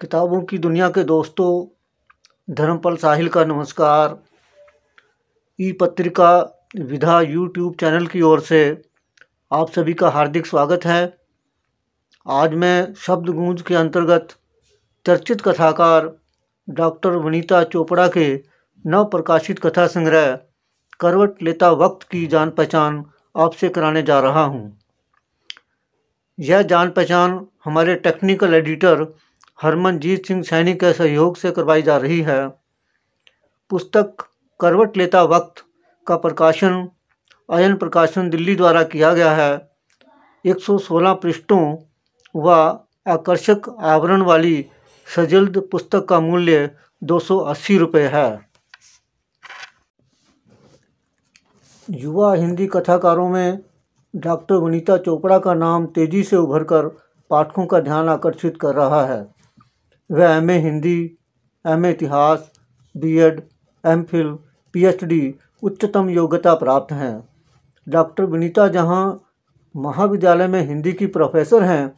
किताबों की दुनिया के दोस्तों, धर्मपाल साहिल का नमस्कार। ई पत्रिका विधा यूट्यूब चैनल की ओर से आप सभी का हार्दिक स्वागत है। आज मैं शब्द गूंज के अंतर्गत चर्चित कथाकार डॉक्टर वनीता चोपड़ा के नव प्रकाशित कथा संग्रह करवट लेता वक्त की जान पहचान आपसे कराने जा रहा हूँ। यह जान पहचान हमारे टेक्निकल एडिटर हरमनजीत सिंह सैनी के सहयोग से करवाई जा रही है। पुस्तक करवट लेता वक्त का प्रकाशन अयन प्रकाशन दिल्ली द्वारा किया गया है। 116 पृष्ठों व आकर्षक आवरण वाली सजल्द पुस्तक का मूल्य 280 रुपये है। युवा हिंदी कथाकारों में डॉक्टर वनीता चोपड़ा का नाम तेजी से उभरकर पाठकों का ध्यान आकर्षित कर रहा है। वह एमए हिंदी, एमए इतिहास, बीएड, एमफिल, पीएचडी उच्चतम योग्यता प्राप्त हैं। डॉक्टर वनीता जहां महाविद्यालय में हिंदी की प्रोफेसर हैं,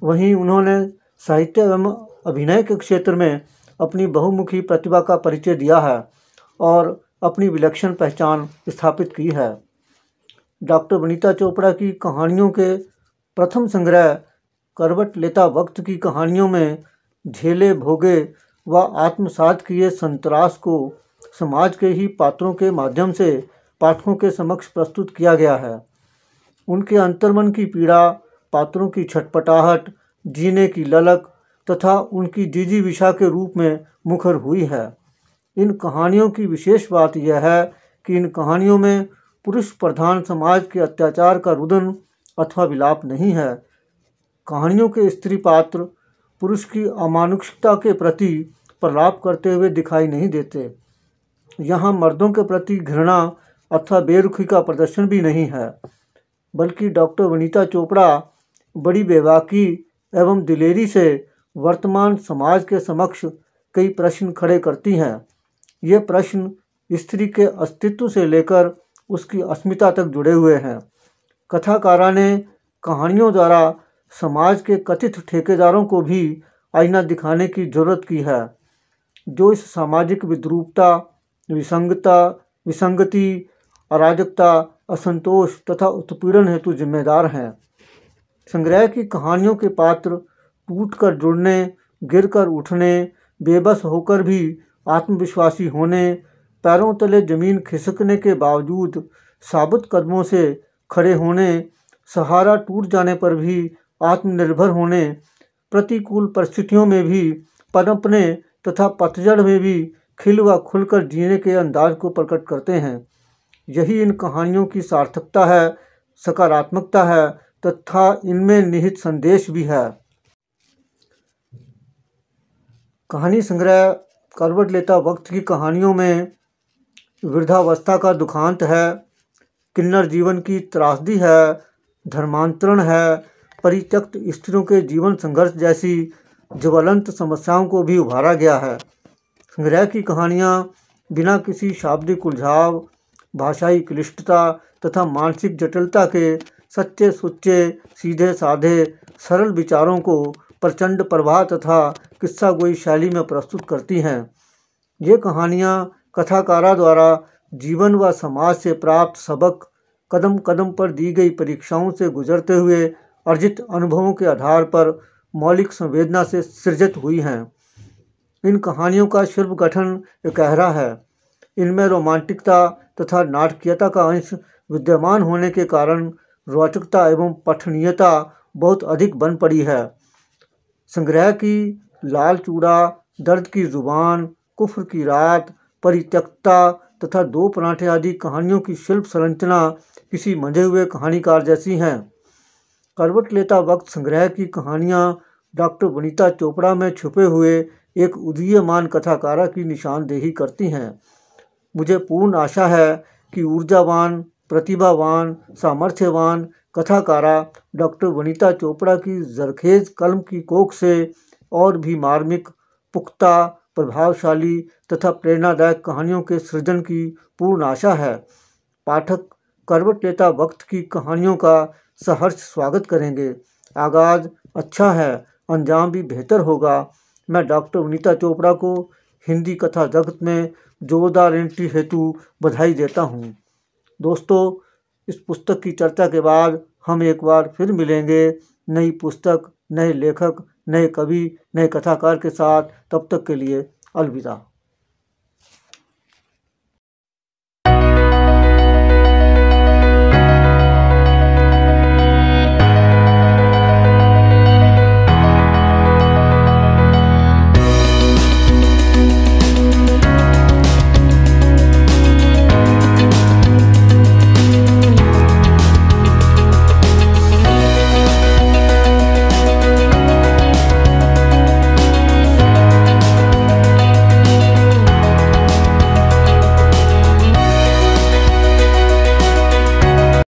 वहीं उन्होंने साहित्य एवं अभिनय के क्षेत्र में अपनी बहुमुखी प्रतिभा का परिचय दिया है और अपनी विलक्षण पहचान स्थापित की है। डॉक्टर वनीता चोपड़ा की कहानियों के प्रथम संग्रह करवट लेता वक्त की कहानियों में झेले भोगे व आत्मसात किए संतरास को समाज के ही पात्रों के माध्यम से पाठकों के समक्ष प्रस्तुत किया गया है। उनके अंतर्मन की पीड़ा, पात्रों की छटपटाहट, जीने की ललक तथा उनकी जिजीविषा के रूप में मुखर हुई है। इन कहानियों की विशेष बात यह है कि इन कहानियों में पुरुष प्रधान समाज के अत्याचार का रुदन अथवा विलाप नहीं है। कहानियों के स्त्री पात्र पुरुष की अमानुषिकता के प्रति प्रलाप करते हुए दिखाई नहीं देते। यहाँ मर्दों के प्रति घृणा अथवा बेरुखी का प्रदर्शन भी नहीं है, बल्कि डॉक्टर वनीता चोपड़ा बड़ी बेबाकी एवं दिलेरी से वर्तमान समाज के समक्ष कई प्रश्न खड़े करती हैं। ये प्रश्न स्त्री के अस्तित्व से लेकर उसकी अस्मिता तक जुड़े हुए हैं। कथाकारा ने कहानियों द्वारा समाज के कथित ठेकेदारों को भी आईना दिखाने की जरूरत की है, जो इस सामाजिक विद्रूपता, विसंगता, विसंगति, अराजकता, असंतोष तथा उत्पीड़न हेतु जिम्मेदार हैं। संग्रह की कहानियों के पात्र टूटकर जुड़ने, गिरकर उठने, बेबस होकर भी आत्मविश्वासी होने, पैरों तले जमीन खिसकने के बावजूद साबुत कदमों से खड़े होने, सहारा टूट जाने पर भी आत्मनिर्भर होने, प्रतिकूल परिस्थितियों में भी पनपने तथा पतझड़ में भी खिल व खुलकर जीने के अंदाज को प्रकट करते हैं। यही इन कहानियों की सार्थकता है, सकारात्मकता है तथा इनमें निहित संदेश भी है। कहानी संग्रह करवट लेता वक्त की कहानियों में वृद्धावस्था का दुखांत है, किन्नर जीवन की त्रासदी है, धर्मांतरण है, परित्यक्त स्त्रियों के जीवन संघर्ष जैसी ज्वलंत समस्याओं को भी उभारा गया है। संग्रह की कहानियाँ बिना किसी शाब्दिक उलझाव, भाषाई क्लिष्टता तथा मानसिक जटिलता के सच्चे सुच्चे, सीधे साधे, सरल विचारों को प्रचंड प्रवाह तथा किस्सागोई शैली में प्रस्तुत करती हैं। ये कहानियाँ कथाकारा द्वारा जीवन व समाज से प्राप्त सबक, कदम कदम पर दी गई परीक्षाओं से गुजरते हुए अर्जित अनुभवों के आधार पर मौलिक संवेदना से सृजित हुई हैं। इन कहानियों का शिल्प गठन एकहरा है। इनमें रोमांटिकता तथा नाटकीयता का अंश विद्यमान होने के कारण रोचकता एवं पठनीयता बहुत अधिक बन पड़ी है। संग्रह की लाल चूड़ा, दर्द की जुबान, कुफ्र की रात, परित्यक्तता तथा दो पराठे आदि कहानियों की शिल्प संरचना किसी मंझे हुए कहानीकार जैसी हैं। करवट लेता वक्त संग्रह की कहानियाँ डॉक्टर वनीता चोपड़ा में छुपे हुए एक उदीयमान कथाकारा की निशानदेही करती हैं। मुझे पूर्ण आशा है कि ऊर्जावान, प्रतिभावान, सामर्थ्यवान कथाकारा डॉक्टर वनीता चोपड़ा की जरखेज कलम की कोख से और भी मार्मिक, पुख्ता, प्रभावशाली तथा प्रेरणादायक कहानियों के सृजन की पूर्ण आशा है। पाठक करवट लेता वक्त की कहानियों का सहर्ष स्वागत करेंगे। आगाज अच्छा है, अंजाम भी बेहतर होगा। मैं डॉक्टर वनीता चोपड़ा को हिंदी कथा जगत में जोरदार एंट्री हेतु बधाई देता हूँ। दोस्तों, इस पुस्तक की चर्चा के बाद हम एक बार फिर मिलेंगे नई पुस्तक, नए लेखक, नए कवि, नए कथाकार के साथ। तब तक के लिए अलविदा।